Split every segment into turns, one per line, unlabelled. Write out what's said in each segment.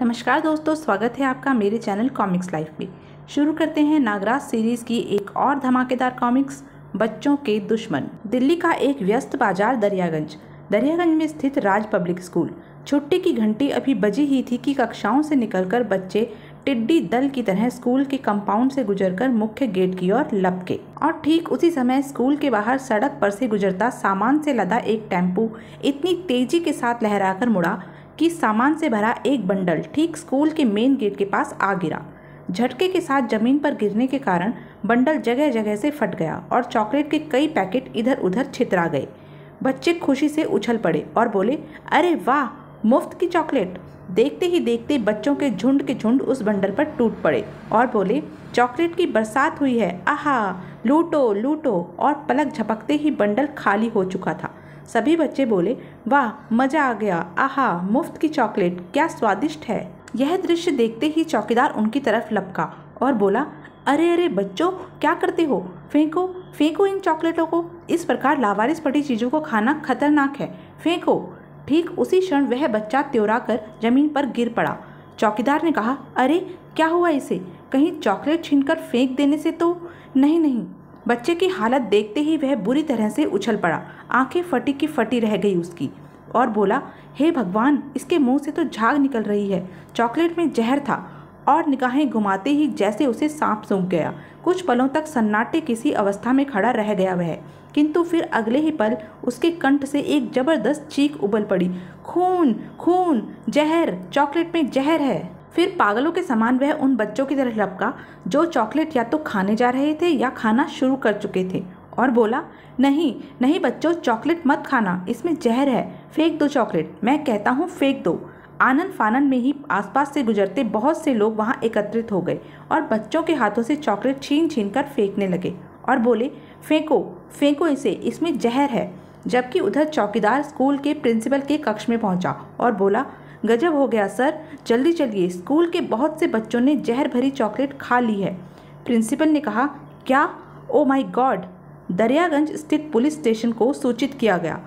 नमस्कार दोस्तों, स्वागत है आपका मेरे चैनल कॉमिक्स लाइफ में। शुरू करते हैं नागराज सीरीज की एक और धमाकेदार कॉमिक्स, बच्चों के दुश्मन। दिल्ली का एक व्यस्त बाजार दरियागंज में स्थित राज पब्लिक स्कूल। छुट्टी की घंटी अभी बजी ही थी कि कक्षाओं से निकलकर बच्चे टिड्डी दल की तरह स्कूल के कंपाउंड से गुजरकर मुख्य गेट की ओर लपके। और ठीक उसी समय स्कूल के बाहर सड़क पर से गुजरता सामान से लदा एक टेम्पू इतनी तेजी के साथ लहराकर मुड़ा कि सामान से भरा एक बंडल ठीक स्कूल के मेन गेट के पास आ गिरा। झटके के साथ जमीन पर गिरने के कारण बंडल जगह जगह से फट गया और चॉकलेट के कई पैकेट इधर उधर छितरा गए। बच्चे खुशी से उछल पड़े और बोले, अरे वाह, मुफ्त की चॉकलेट। देखते ही देखते बच्चों के झुंड उस बंडल पर टूट पड़े और बोले, चॉकलेट की बरसात हुई है, आहा, लूटो लूटो। और पलक झपकते ही बंडल खाली हो चुका था। सभी बच्चे बोले, वाह, मजा आ गया, आहा, मुफ्त की चॉकलेट, क्या स्वादिष्ट है। यह दृश्य देखते ही चौकीदार उनकी तरफ लपका और बोला, अरे अरे बच्चों, क्या करते हो? फेंको फेंको इन चॉकलेटों को। इस प्रकार लावारिस पड़ी चीज़ों को खाना खतरनाक है, फेंको। ठीक उसी क्षण वह बच्चा त्योरा कर जमीन पर गिर पड़ा। चौकीदार ने कहा, अरे क्या हुआ इसे? कहीं चॉकलेट छीनकर फेंक देने से तो नहीं। बच्चे की हालत देखते ही वह बुरी तरह से उछल पड़ा। आंखें फटी की फटी रह गई उसकी और बोला, हे भगवान, इसके मुंह से तो झाग निकल रही है। चॉकलेट में जहर था। और निगाहें घुमाते ही जैसे उसे सांप सूंघ गया। कुछ पलों तक सन्नाटे किसी अवस्था में खड़ा रह गया वह, किंतु फिर अगले ही पल उसके कंठ से एक जबरदस्त चीख उबल पड़ी, खून खून, जहर, चॉकलेट में जहर है। फिर पागलों के समान वह उन बच्चों की तरफ लपका जो चॉकलेट या तो खाने जा रहे थे या खाना शुरू कर चुके थे और बोला, नहीं बच्चों, चॉकलेट मत खाना, इसमें जहर है, फेंक दो चॉकलेट, मैं कहता हूँ फेंक दो। आनन फानन में ही आसपास से गुजरते बहुत से लोग वहाँ एकत्रित हो गए और बच्चों के हाथों से चॉकलेट छीन कर फेंकने लगे और बोले, फेंको इसे, इसमें जहर है। जबकि उधर चौकीदार स्कूल के प्रिंसिपल के कक्ष में पहुंचा और बोला, गजब हो गया सर, जल्दी चलिए, स्कूल के बहुत से बच्चों ने जहर भरी चॉकलेट खा ली है। प्रिंसिपल ने कहा, क्या? Oh my God. दरियागंज स्थित पुलिस स्टेशन को सूचित किया गया।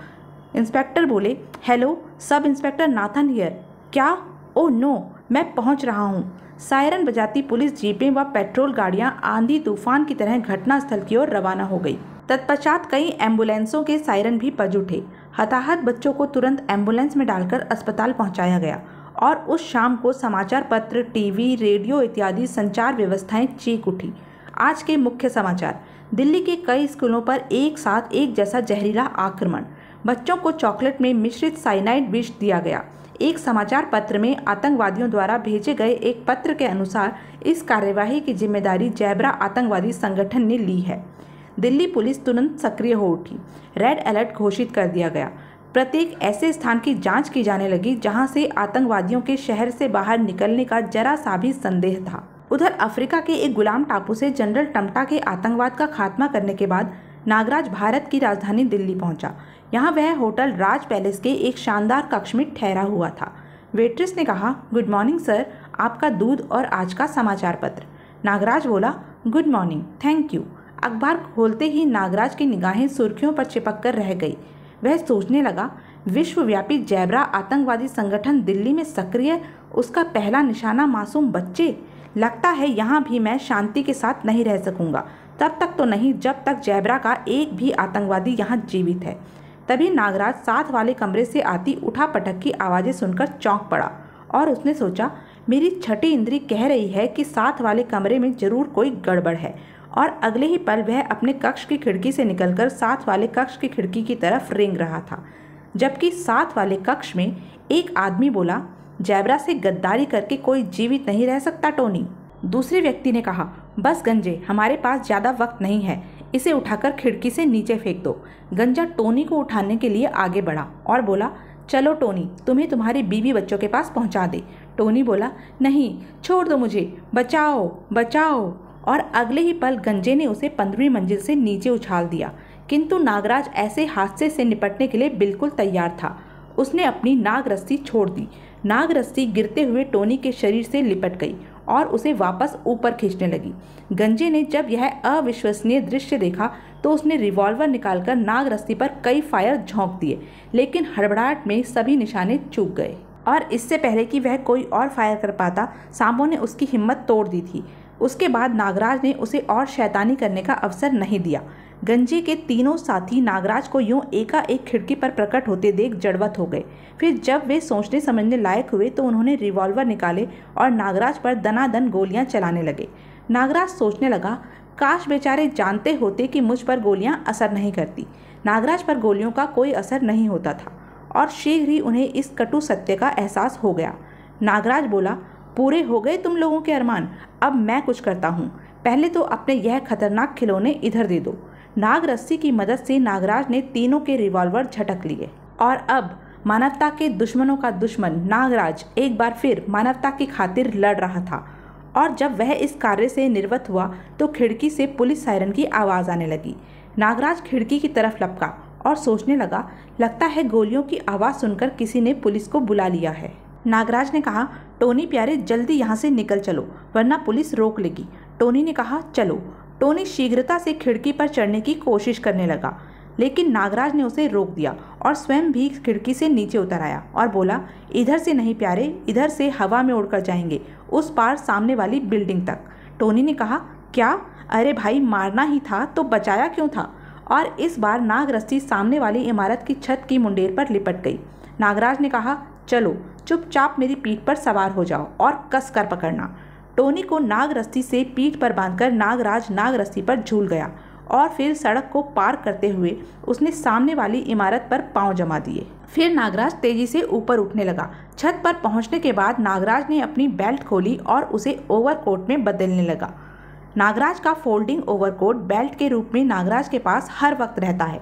इंस्पेक्टर बोले, hello, sub inspector Nathan here. क्या? ओ नो, मैं पहुंच रहा हूं। सायरन बजाती पुलिस जीपें व पेट्रोल गाड़ियां आंधी तूफान की तरह घटनास्थल की ओर रवाना हो गई। तत्पश्चात कई एम्बुलेंसों के सायरन भी बज उठे। हताहत बच्चों को तुरंत एम्बुलेंस में डालकर अस्पताल पहुंचाया गया और उस शाम को समाचार पत्र, टीवी, रेडियो इत्यादि संचार व्यवस्थाएं चीख उठी। आज के मुख्य समाचार, दिल्ली के कई स्कूलों पर एक साथ एक जैसा जहरीला आक्रमण। बच्चों को चॉकलेट में मिश्रित साइनाइड विष दिया गया। एक समाचार पत्र में आतंकवादियों द्वारा भेजे गए एक पत्र के अनुसार इस कार्यवाही की जिम्मेदारी जैबरा आतंकवादी संगठन ने ली है। दिल्ली पुलिस तुरंत सक्रिय हो उठी। रेड अलर्ट घोषित कर दिया गया। प्रत्येक ऐसे स्थान की जांच की जाने लगी जहां से आतंकवादियों के शहर से बाहर निकलने का जरा सा भी संदेह था। उधर अफ्रीका के एक गुलाम टापू से जनरल टम्टा के आतंकवाद का खात्मा करने के बाद नागराज भारत की राजधानी दिल्ली पहुंचा। यहाँ वह होटल राज पैलेस के एक शानदार कक्ष में ठहरा हुआ था। वेट्रेस ने कहा, गुड मॉर्निंग सर, आपका दूध और आज का समाचार पत्र। नागराज बोला, गुड मॉर्निंग, थैंक यू। अखबार खोलते ही नागराज की निगाहें सुर्खियों पर चिपक कर रह गई। वह सोचने लगा, विश्वव्यापी जैबरा आतंकवादी संगठन दिल्ली में सक्रिय, उसका पहला निशाना मासूम बच्चे। लगता है यहाँ भी मैं शांति के साथ नहीं रह सकूंगा। तब तक तो नहीं जब तक जैबरा का एक भी आतंकवादी यहाँ जीवित है। तभी नागराज साथ वाले कमरे से आती उठापटक की आवाज़ें सुनकर चौंक पड़ा और उसने सोचा, मेरी छठी इंद्री कह रही है कि साथ वाले कमरे में जरूर कोई गड़बड़ है। और अगले ही पल वह अपने कक्ष की खिड़की से निकलकर साथ वाले कक्ष की खिड़की की तरफ रेंग रहा था। जबकि साथ वाले कक्ष में एक आदमी बोला, जैबरा से गद्दारी करके कोई जीवित नहीं रह सकता टोनी। दूसरे व्यक्ति ने कहा, बस गंजे, हमारे पास ज़्यादा वक्त नहीं है, इसे उठाकर खिड़की से नीचे फेंक दो। गंजा टोनी को उठाने के लिए आगे बढ़ा और बोला, चलो टोनी, तुम्हें तुम्हारे बीवी बच्चों के पास पहुंचा दे। टोनी बोला, नहीं, छोड़ दो मुझे, बचाओ बचाओ। और अगले ही पल गंजे ने उसे 15वीं मंजिल से नीचे उछाल दिया। किंतु नागराज ऐसे हादसे से निपटने के लिए बिल्कुल तैयार था। उसने अपनी नाग रस्सी छोड़ दी। नाग रस्सी गिरते हुए टोनी के शरीर से लिपट गई और उसे वापस ऊपर खींचने लगी। गंजे ने जब यह अविश्वसनीय दृश्य देखा तो उसने रिवॉल्वर निकालकर नाग रस्सी पर कई फायर झोंक दिए, लेकिन हड़बड़ाहट में सभी निशाने चूक गए। और इससे पहले कि वह कोई और फायर कर पाता, सांबों ने उसकी हिम्मत तोड़ दी थी। उसके बाद नागराज ने उसे और शैतानी करने का अवसर नहीं दिया। गंजे के तीनों साथी नागराज को यूं एकाएक खिड़की पर प्रकट होते देख जड़वत हो गए। फिर जब वे सोचने समझने लायक हुए तो उन्होंने रिवॉल्वर निकाले और नागराज पर दनादन गोलियां चलाने लगे। नागराज सोचने लगा, काश बेचारे जानते होते कि मुझ पर गोलियां असर नहीं करती। नागराज पर गोलियों का कोई असर नहीं होता था और शीघ्र ही उन्हें इस कटु सत्य का एहसास हो गया। नागराज बोला, पूरे हो गए तुम लोगों के अरमान, अब मैं कुछ करता हूँ। पहले तो अपने यह खतरनाक खिलौने इधर दे दो। नाग रस्सी की मदद से नागराज ने तीनों के रिवॉल्वर झटक लिए और अब मानवता के दुश्मनों का दुश्मन नागराज एक बार फिर मानवता की खातिर लड़ रहा था। और जब वह इस कार्य से निर्वत हुआ तो खिड़की से पुलिस सायरन की आवाज़ आने लगी। नागराज खिड़की की तरफ लपका और सोचने लगा, लगता है गोलियों की आवाज़ सुनकर किसी ने पुलिस को बुला लिया है। नागराज ने कहा, टोनी प्यारे जल्दी यहाँ से निकल चलो वरना पुलिस रोक लेगी। टोनी ने कहा, चलो। टोनी शीघ्रता से खिड़की पर चढ़ने की कोशिश करने लगा, लेकिन नागराज ने उसे रोक दिया और स्वयं भी खिड़की से नीचे उतर आया और बोला, इधर से नहीं प्यारे, इधर से हवा में उड़कर जाएंगे, उस पार सामने वाली बिल्डिंग तक। टोनी ने कहा, क्या? अरे भाई, मारना ही था तो बचाया क्यों था? और इस बार नाग रस्सी सामने वाली इमारत की छत की मुंडेर पर लिपट गई। नागराज ने कहा, चलो चुपचाप मेरी पीठ पर सवार हो जाओ और कस कर पकड़ना। टोनी को नाग रस्सी से पीठ पर बांधकर नागराज नाग रस्सी पर झूल गया और फिर सड़क को पार करते हुए उसने सामने वाली इमारत पर पांव जमा दिए। फिर नागराज तेजी से ऊपर उठने लगा। छत पर पहुंचने के बाद नागराज ने अपनी बेल्ट खोली और उसे ओवरकोट में बदलने लगा। नागराज का फोल्डिंग ओवरकोट बेल्ट के रूप में नागराज के पास हर वक्त रहता है।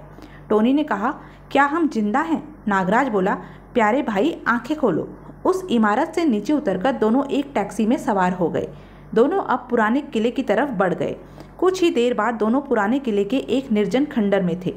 टोनी ने कहा, क्या हम जिंदा हैं? नागराज बोला, प्यारे भाई आंखें खोलो। उस इमारत से नीचे उतरकर दोनों एक टैक्सी में सवार हो गए। दोनों अब पुराने किले की तरफ बढ़ गए। कुछ ही देर बाद दोनों पुराने किले के एक निर्जन खंडर में थे।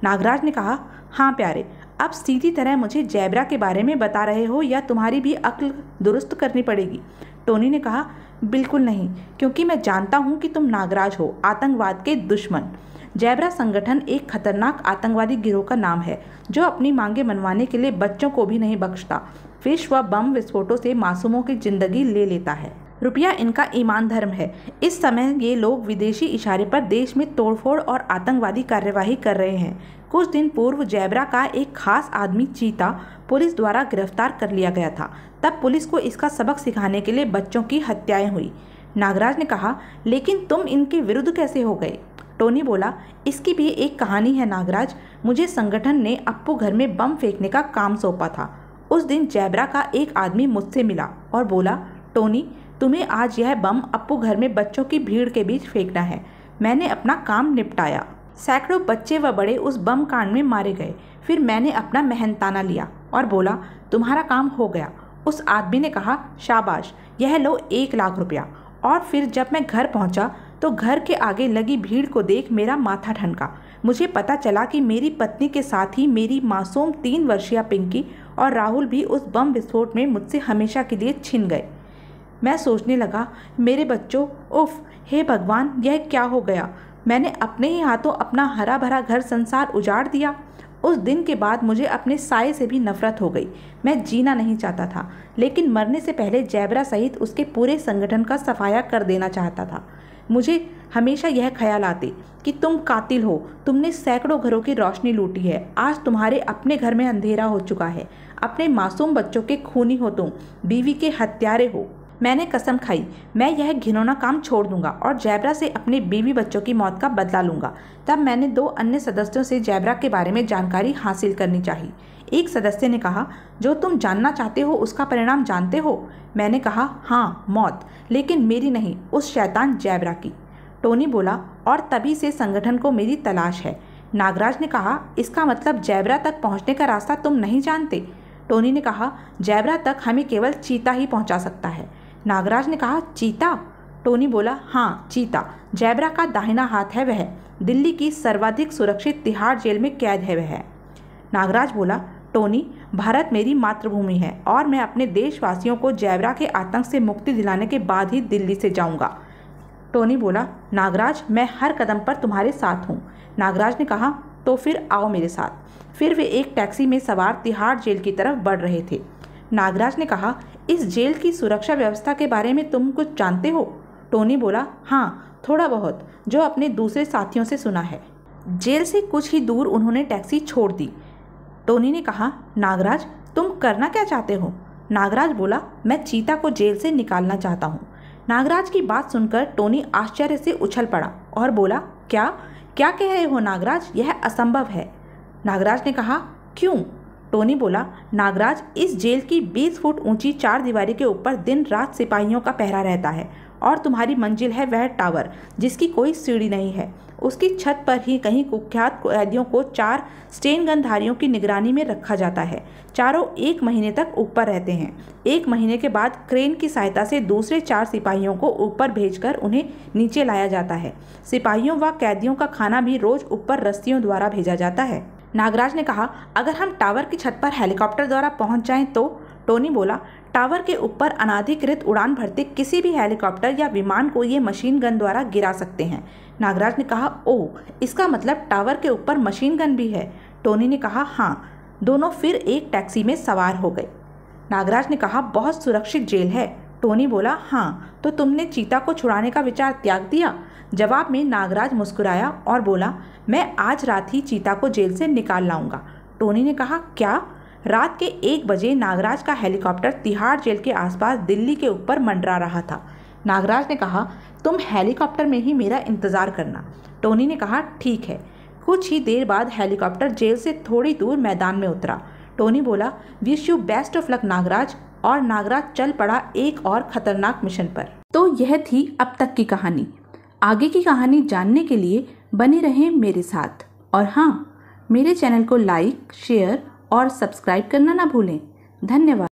नागराज ने कहा, हाँ प्यारे, अब सीधी तरह मुझे जैबरा के बारे में बता रहे हो या तुम्हारी भी अक्ल दुरुस्त करनी पड़ेगी? टोनी ने कहा, बिल्कुल नहीं, क्योंकि मैं जानता हूँ कि तुम नागराज हो, आतंकवाद के दुश्मन। जैबरा संगठन एक खतरनाक आतंकवादी गिरोह का नाम है जो अपनी मांगे मनवाने के लिए बच्चों को भी नहीं बख्शता। विश्व बम विस्फोटों से मासूमों की जिंदगी ले लेता है। रुपया इनका ईमान धर्म है। इस समय ये लोग विदेशी इशारे पर देश में तोड़फोड़ और आतंकवादी कार्यवाही कर रहे हैं। कुछ दिन पूर्व जैबरा का एक खास आदमी चीता पुलिस द्वारा गिरफ्तार कर लिया गया था। तब पुलिस को इसका सबक सिखाने के लिए बच्चों की हत्याएं हुई। नागराज ने कहा, लेकिन तुम इनके विरुद्ध कैसे हो गए? टोनी बोला, इसकी भी एक कहानी है नागराज। मुझे संगठन ने अप्पू घर में बम फेंकने का काम सौंपा था। उस दिन जैबरा का एक आदमी मुझसे मिला और बोला, टोनी तुम्हें आज यह बम अप्पू घर में बच्चों की भीड़ के बीच फेंकना है। मैंने अपना काम निपटाया। सैकड़ों बच्चे व बड़े उस बम कांड में मारे गए। फिर मैंने अपना मेहनताना लिया और बोला, तुम्हारा काम हो गया। उस आदमी ने कहा, शाबाश, यह लो 1 लाख रुपया। और फिर जब मैं घर पहुंचा तो घर के आगे लगी भीड़ को देख मेरा माथा ठनका। मुझे पता चला कि मेरी पत्नी के साथ ही मेरी मासूम 3 वर्षीय पिंकी और राहुल भी उस बम विस्फोट में मुझसे हमेशा के लिए छिन गए। मैं सोचने लगा, मेरे बच्चों, उफ, हे भगवान, यह क्या हो गया? मैंने अपने ही हाथों अपना हरा भरा घर संसार उजाड़ दिया। उस दिन के बाद मुझे अपने साये से भी नफरत हो गई। मैं जीना नहीं चाहता था, लेकिन मरने से पहले जैबरा सहित उसके पूरे संगठन का सफाया कर देना चाहता था। मुझे हमेशा यह ख्याल आते कि तुम कातिल हो, तुमने सैकड़ों घरों की रोशनी लूटी है। आज तुम्हारे अपने घर में अंधेरा हो चुका है। अपने मासूम बच्चों के खूनी हो तुम, बीवी के हत्यारे हो। मैंने कसम खाई, मैं यह घिनौना काम छोड़ दूंगा और जैबरा से अपने बीवी बच्चों की मौत का बदला लूंगा। तब मैंने 2 अन्य सदस्यों से जैबरा के बारे में जानकारी हासिल करनी चाहिए। एक सदस्य ने कहा, जो तुम जानना चाहते हो उसका परिणाम जानते हो? मैंने कहा, हाँ, मौत, लेकिन मेरी नहीं, उस शैतान जैबरा की। टोनी बोला, और तभी से संगठन को मेरी तलाश है। नागराज ने कहा, इसका मतलब जैबरा तक पहुँचने का रास्ता तुम नहीं जानते? टोनी ने कहा, जैबरा तक हमें केवल चीता ही पहुँचा सकता है। नागराज ने कहा, चीता? टोनी बोला, हाँ, चीता। जैबरा का दाहिना हाथ है वह। दिल्ली की सर्वाधिक सुरक्षित तिहाड़ जेल में कैद है वह। नागराज बोला, टोनी, भारत मेरी मातृभूमि है और मैं अपने देशवासियों को जैबरा के आतंक से मुक्ति दिलाने के बाद ही दिल्ली से जाऊंगा। टोनी बोला, नागराज, मैं हर कदम पर तुम्हारे साथ हूँ। नागराज ने कहा, तो फिर आओ मेरे साथ। फिर वे एक टैक्सी में सवार तिहाड़ जेल की तरफ बढ़ रहे थे। नागराज ने कहा, इस जेल की सुरक्षा व्यवस्था के बारे में तुम कुछ जानते हो? टोनी बोला, हाँ थोड़ा बहुत, जो अपने दूसरे साथियों से सुना है। जेल से कुछ ही दूर उन्होंने टैक्सी छोड़ दी। टोनी ने कहा, नागराज तुम करना क्या चाहते हो? नागराज बोला, मैं चीता को जेल से निकालना चाहता हूँ। नागराज की बात सुनकर टोनी आश्चर्य से उछल पड़ा और बोला, क्या क्या कह रहे हो नागराज? यह असंभव है। नागराज ने कहा, क्यों? टोनी बोला, नागराज इस जेल की 20 फुट ऊंची 4 दीवारी के ऊपर दिन रात सिपाहियों का पहरा रहता है और तुम्हारी मंजिल है वह टावर जिसकी कोई सीढ़ी नहीं है। उसकी छत पर ही कहीं कुख्यात कैदियों को 4 स्टेन गनधारियों की निगरानी में रखा जाता है। चारों 1 महीने तक ऊपर रहते हैं। 1 महीने के बाद क्रेन की सहायता से दूसरे 4 सिपाहियों को ऊपर भेजकर उन्हें नीचे लाया जाता है। सिपाहियों व कैदियों का खाना भी रोज ऊपर रस्सियों द्वारा भेजा जाता है। नागराज ने कहा, अगर हम टावर की छत पर हेलीकॉप्टर द्वारा पहुंच जाएं तो? टोनी बोला, टावर के ऊपर अनाधिकृत उड़ान भरते किसी भी हेलीकॉप्टर या विमान को ये मशीन गन द्वारा गिरा सकते हैं। नागराज ने कहा, ओह, इसका मतलब टावर के ऊपर मशीन गन भी है? टोनी ने कहा, हाँ। दोनों फिर एक टैक्सी में सवार हो गए। नागराज ने कहा, बहुत सुरक्षित जेल है। टोनी बोला, हाँ, तो तुमने चीता को छुड़ाने का विचार त्याग दिया? जवाब में नागराज मुस्कुराया और बोला, मैं आज रात ही चीता को जेल से निकाल लाऊंगा। टोनी ने कहा, क्या? रात के 1 बजे नागराज का हेलीकॉप्टर तिहाड़ जेल के आसपास दिल्ली के ऊपर मंडरा रहा था। नागराज ने कहा, तुम हेलीकॉप्टर में ही मेरा इंतज़ार करना। टोनी ने कहा, ठीक है। कुछ ही देर बाद हेलीकॉप्टर जेल से थोड़ी दूर मैदान में उतरा। टोनी बोला, wish you best of luck Nagraj, और नागराज चल पड़ा एक और खतरनाक मिशन पर। तो यह थी अब तक की कहानी। आगे की कहानी जानने के लिए बने रहें मेरे साथ, और हाँ, मेरे चैनल को लाइक, शेयर और सब्सक्राइब करना ना भूलें। धन्यवाद।